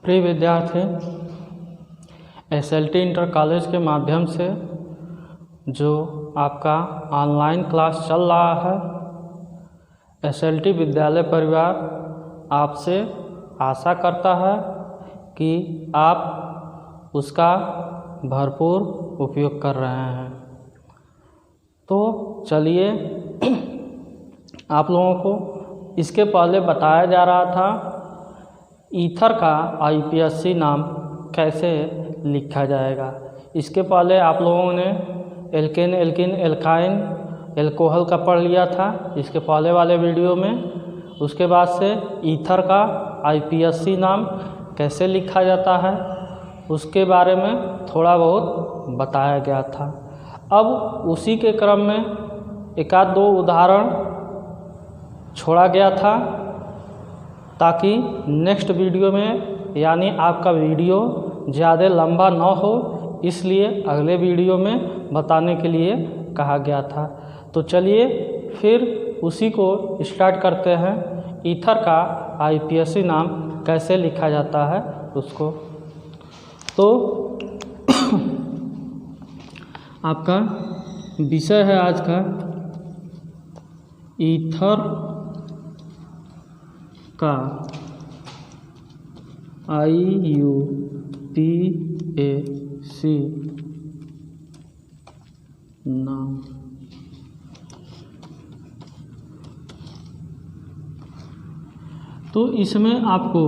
प्रिय विद्यार्थी, SLT inter college के माध्यम से जो आपका ऑनलाइन क्लास चल रहा है, SLT विद्यालय परिवार आपसे आशा करता है कि आप उसका भरपूर उपयोग कर रहे हैं। तो चलिए, आप लोगों को इसके पहले बताया जा रहा था ईथर का IPSC नाम कैसे लिखा जाएगा। इसके पहले आप लोगों ने एल्केन, एल्किन, एल्काइन, एल्कोहल का पढ़ लिया था इसके पहले वाले वीडियो में। उसके बाद से ईथर का IPSC नाम कैसे लिखा जाता है उसके बारे में थोड़ा बहुत बताया गया था। अब उसी के क्रम में एक आध दो उदाहरण छोड़ा गया था ताकि नेक्स्ट वीडियो में यानी आपका वीडियो ज़्यादा लंबा ना हो, इसलिए अगले वीडियो में बताने के लिए कहा गया था। तो चलिए फिर उसी को स्टार्ट करते हैं। ईथर का IPSC नाम कैसे लिखा जाता है उसको। तो आपका विषय है आज का ईथर का IUPAC नाम। तो इसमें आपको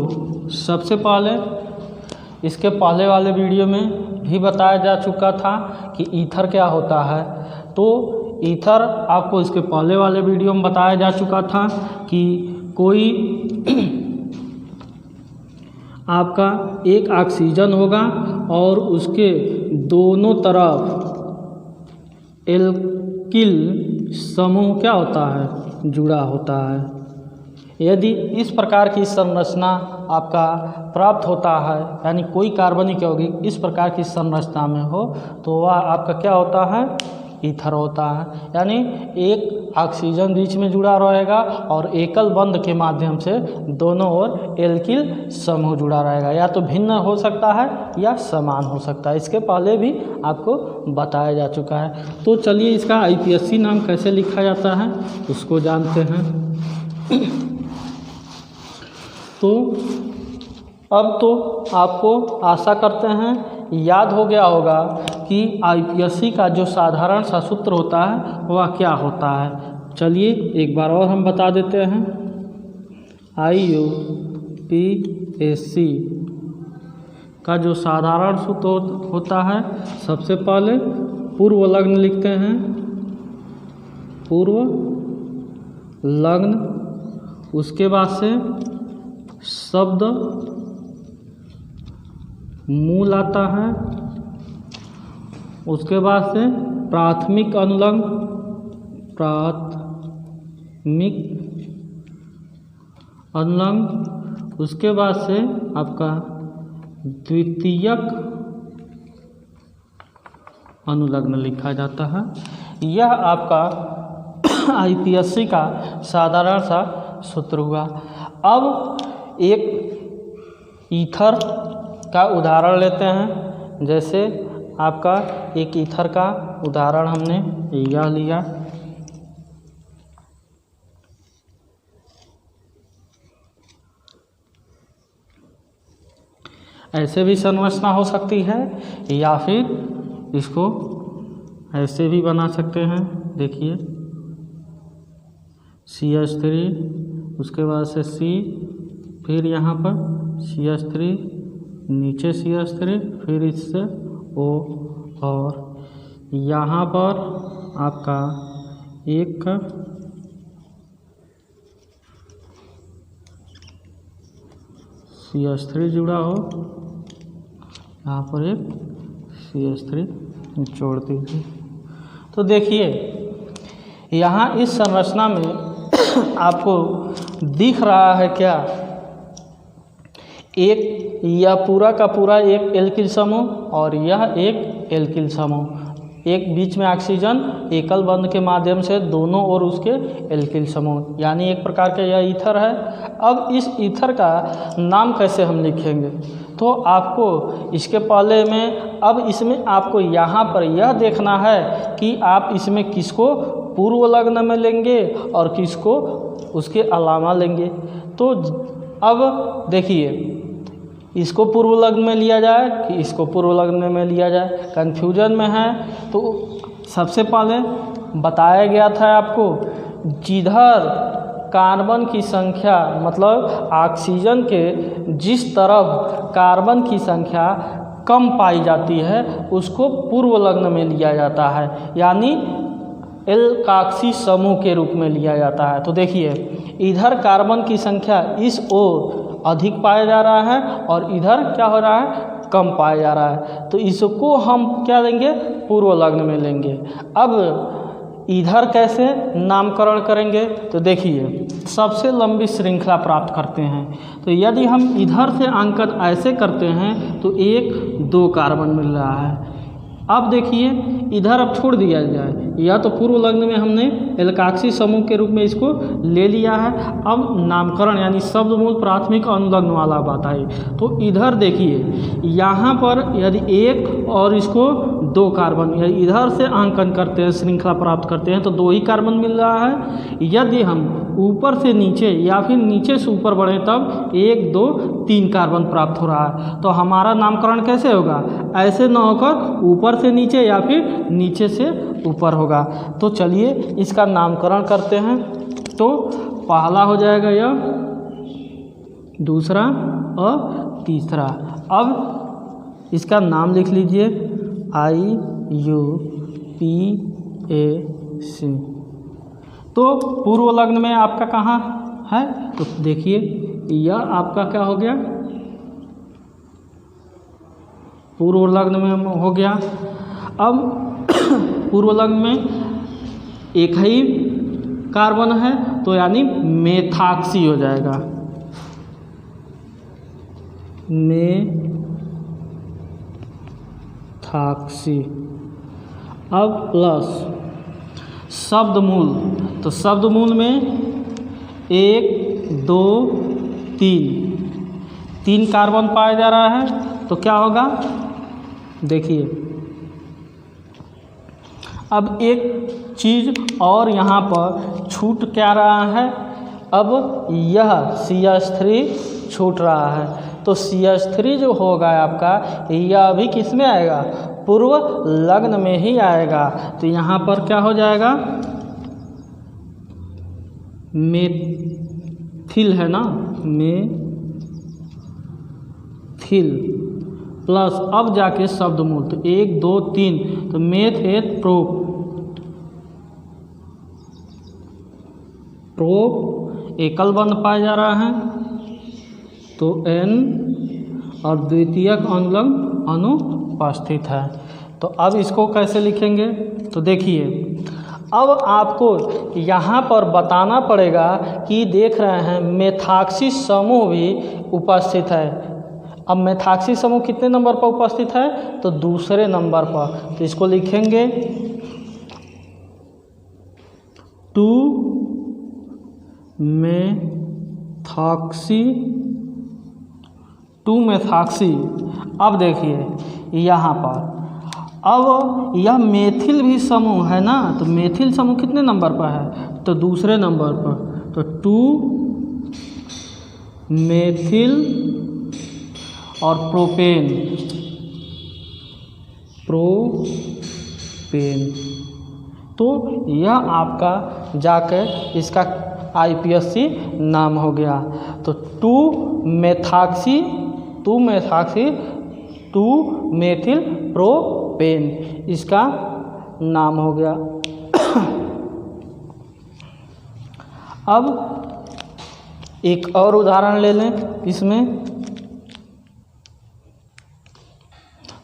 सबसे पहले इसके पहले वाले वीडियो में भी बताया जा चुका था कि ईथर क्या होता है। तो ईथर आपको इसके पहले वाले वीडियो में बताया जा चुका था कि कोई आपका एक ऑक्सीजन होगा और उसके दोनों तरफ एल्किल समूह क्या होता है, जुड़ा होता है। यदि इस प्रकार की संरचना आपका प्राप्त होता है, यानी कोई कार्बनिक यौगिक इस प्रकार की संरचना में हो, तो वह आपका क्या होता है, ईथर होता है। यानी एक ऑक्सीजन बीच में जुड़ा रहेगा और एकल बंध के माध्यम से दोनों ओर एल्किल समूह जुड़ा रहेगा। या तो भिन्न हो सकता है या समान हो सकता है। इसके पहले भी आपको बताया जा चुका है। तो चलिए इसका IPSC नाम कैसे लिखा जाता है उसको जानते हैं। तो अब तो आपको आशा करते हैं याद हो गया होगा कि IPSC का जो साधारण सा सूत्र होता है वह क्या होता है। चलिए एक बार और हम बता देते हैं। IUPAC का जो साधारण सूत्र होता है, सबसे पहले पूर्व लग्न लिखते हैं, पूर्व लग्न। उसके बाद से शब्द मूल आता है। उसके बाद से प्राथमिक अनुलग्न, प्राथमिक अनुलग्न। उसके बाद से आपका द्वितीयक अनुलग्न लिखा जाता है। यह आपका IPSC का साधारण सा सूत्र हुआ। अब एक ईथर का उदाहरण लेते हैं। जैसे आपका एक ईथर का उदाहरण हमने यह लिया। ऐसे भी संरचना हो सकती है या फिर इसको ऐसे भी बना सकते हैं। देखिए CH3, उसके बाद से C, फिर यहाँ पर CH3, नीचे CH3, फिर इससे O, और यहाँ पर आपका एक CH3 जुड़ा हो, यहाँ पर एक CH3 जोड़ दीजिए। तो देखिए यहाँ इस संरचना में आपको दिख रहा है क्या, एक यह पूरा का पूरा एक एल्किल समूह और यह एक एल्किल समूह। एक बीच में ऑक्सीजन एकल बंध के माध्यम से दोनों ओर उसके एल्किल समूह, यानी एक प्रकार का यह ईथर है। अब इस ईथर का नाम कैसे हम लिखेंगे, तो आपको इसके पहले में अब इसमें आपको यहाँ पर यह देखना है कि आप इसमें किसको पूर्व लग्न में लेंगे और किसको उसके अलावा लेंगे। तो अब देखिए, इसको पूर्व लग्न में लिया जाए कि इसको पूर्व लग्न में लिया जाए, कन्फ्यूजन में है। तो सबसे पहले बताया गया था आपको, जिधर कार्बन की संख्या मतलब ऑक्सीजन के जिस तरफ कार्बन की संख्या कम पाई जाती है उसको पूर्व लग्न में लिया जाता है, यानी एल्काक्सी समूह के रूप में लिया जाता है। तो देखिए, इधर कार्बन की संख्या इस ओर अधिक पाया जा रहा है और इधर क्या हो रहा है, कम पाया जा रहा है। तो इसको हम क्या लेंगे, पूर्व लग्न में लेंगे। अब इधर कैसे नामकरण करेंगे, तो देखिए सबसे लंबी श्रृंखला प्राप्त करते हैं। तो यदि हम इधर से अंकन ऐसे करते हैं तो 1 2 कार्बन मिल रहा है। अब देखिए इधर अब छोड़ दिया जाए, या तो पूर्व लग्न में हमने एल्काक्सी समूह के रूप में इसको ले लिया है। अब नामकरण यानी शब्द मूल प्राथमिक अनुलग्न वाला बात आई। तो इधर देखिए, यहाँ पर यदि 1 और इसको 2 कार्बन, यदि इधर से अंकन करते हैं, श्रृंखला प्राप्त करते हैं तो 2 ही कार्बन मिल रहा है। यदि हम ऊपर से नीचे या फिर नीचे से ऊपर बढ़े तब 1 2 3 कार्बन प्राप्त हो रहा है। तो हमारा नामकरण कैसे होगा, ऐसे न होकर ऊपर से नीचे या फिर नीचे से ऊपर होगा। तो चलिए इसका नामकरण करते हैं। तो पहला हो जाएगा यह, दूसरा और तीसरा। अब इसका नाम लिख लीजिए IUPAC। तो पूर्व लग्न में आपका कहाँ है, तो देखिए यह आपका क्या हो गया, पूर्व लग्न में हो गया। अब पूर्व लग्न में एक ही कार्बन है तो यानी मेथाक्सी हो जाएगा, मेथाक्सी। अब प्लस शब्द मूल, तो शब्द मूल में 1 2 3 कार्बन पाया जा रहा है। तो क्या होगा, देखिए अब एक चीज़ और यहाँ पर छूट क्या रहा है, अब यह CH3 छूट रहा है। तो CH3 जो होगा आपका, यह अभी किस में आएगा, पूर्व लग्न में ही आएगा। तो यहाँ पर क्या हो जाएगा, मेथिल है ना, मेथिल प्लस अब जाके शब्द मूल, तो 1 2 3, तो मेथ एथ प्रोप, एकल बंध पाया जा रहा है। तो N और द्वितीयक अनुलग्न अनुपस्थित है। तो अब इसको कैसे लिखेंगे, तो देखिए अब आपको यहाँ पर बताना पड़ेगा कि देख रहे हैं मेथाक्सी समूह भी उपस्थित है। अब मेथाक्सी समूह कितने नंबर पर उपस्थित है, तो दूसरे नंबर पर। तो इसको लिखेंगे 2 मेथाक्सी। अब देखिए यहाँ पर, अब यह मेथिल भी समूह है ना, तो मेथिल समूह कितने नंबर पर है, तो दूसरे नंबर पर। तो 2 मेथिल और प्रोपेन, तो यह आपका जाकर इसका IPSC नाम हो गया। तो 2 मेथाक्सी 2 मेथिल प्रोपेन इसका नाम हो गया। अब एक और उदाहरण ले लें इसमें।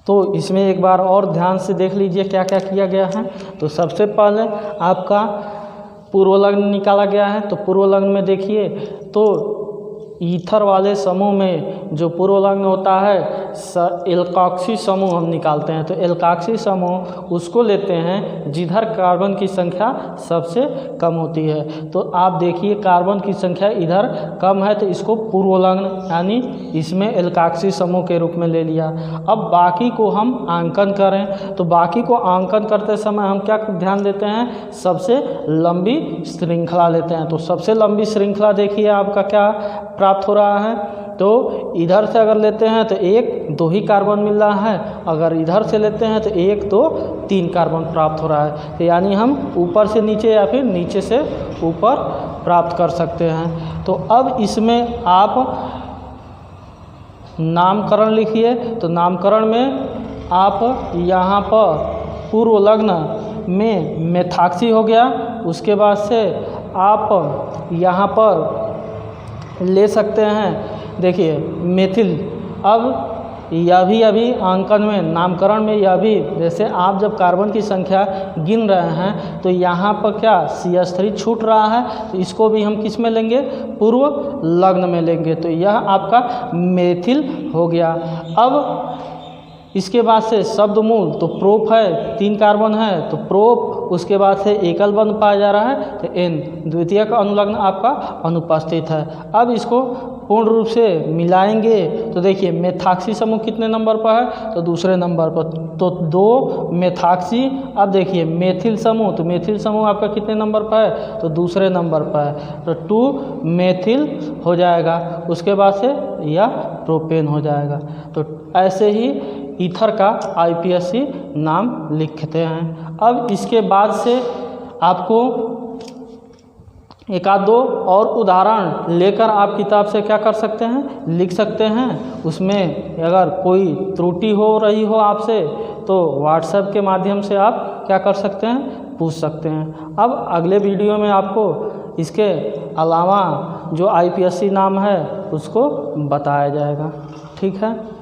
तो इसमें एक बार और ध्यान से देख लीजिए क्या क्या किया गया है। तो सबसे पहले आपका पूर्व लग्न निकाला गया है। तो पूर्व लग्न में देखिए, तो ईथर वाले समूह में जो पूर्व लग्न होता है एल्काक्सी समूह हम निकालते हैं। तो एल्काक्सी समूह उसको लेते हैं जिधर कार्बन की संख्या सबसे कम होती है। तो आप देखिए कार्बन की संख्या इधर कम है तो इसको पूर्वलग्न यानी इसमें एल्काक्सी समूह के रूप में ले लिया। अब बाकी को हम आंकन करें तो बाकी को आंकन करते समय हम क्या ध्यान देते हैं, सबसे लंबी श्रृंखला लेते हैं। तो सबसे लंबी श्रृंखला देखिए आपका क्या प्राप्त हो रहा है, तो इधर से अगर लेते हैं तो 1 2 ही कार्बन मिल रहा है, अगर इधर से लेते हैं तो 1 2 3 कार्बन प्राप्त हो रहा है। तो यानी हम ऊपर से नीचे या फिर नीचे से ऊपर प्राप्त कर सकते हैं। तो अब इसमें आप नामकरण लिखिए। तो नामकरण में आप यहाँ पर पूर्वलग्न में मेथाक्सी हो गया, उसके बाद से आप यहाँ पर ले सकते हैं देखिए मेथिल। अब यह भी अभी आंकन में नामकरण में यह भी, जैसे आप जब कार्बन की संख्या गिन रहे हैं तो यहाँ पर क्या CH3 छूट रहा है, तो इसको भी हम किस में लेंगे, पूर्व लग्न में लेंगे। तो यह आपका मेथिल हो गया। अब इसके बाद से शब्द मूल, तो प्रोप है 3 कार्बन है तो प्रोप, उसके बाद से एकल बंध पाया जा रहा है तो N, द्वितीयक अनुलग्न आपका अनुपस्थित है। अब इसको पूर्ण रूप से मिलाएंगे तो देखिए मेथाक्सी समूह कितने नंबर पर है, तो दूसरे नंबर पर, तो 2 मेथाक्सी। अब देखिए मेथिल समूह, तो मेथिल समूह आपका कितने नंबर पर है, तो दूसरे नंबर पर है, तो 2 मेथिल हो जाएगा। उसके बाद से यह प्रोपेन हो जाएगा। तो ऐसे ही ईथर का IPSC नाम लिखते हैं। अब इसके बाद से आपको 1-2 और उदाहरण लेकर आप किताब से क्या कर सकते हैं, लिख सकते हैं। उसमें अगर कोई त्रुटि हो रही हो आपसे तो व्हाट्सएप के माध्यम से आप क्या कर सकते हैं, पूछ सकते हैं। अब अगले वीडियो में आपको इसके अलावा जो IPSC नाम है उसको बताया जाएगा। ठीक है।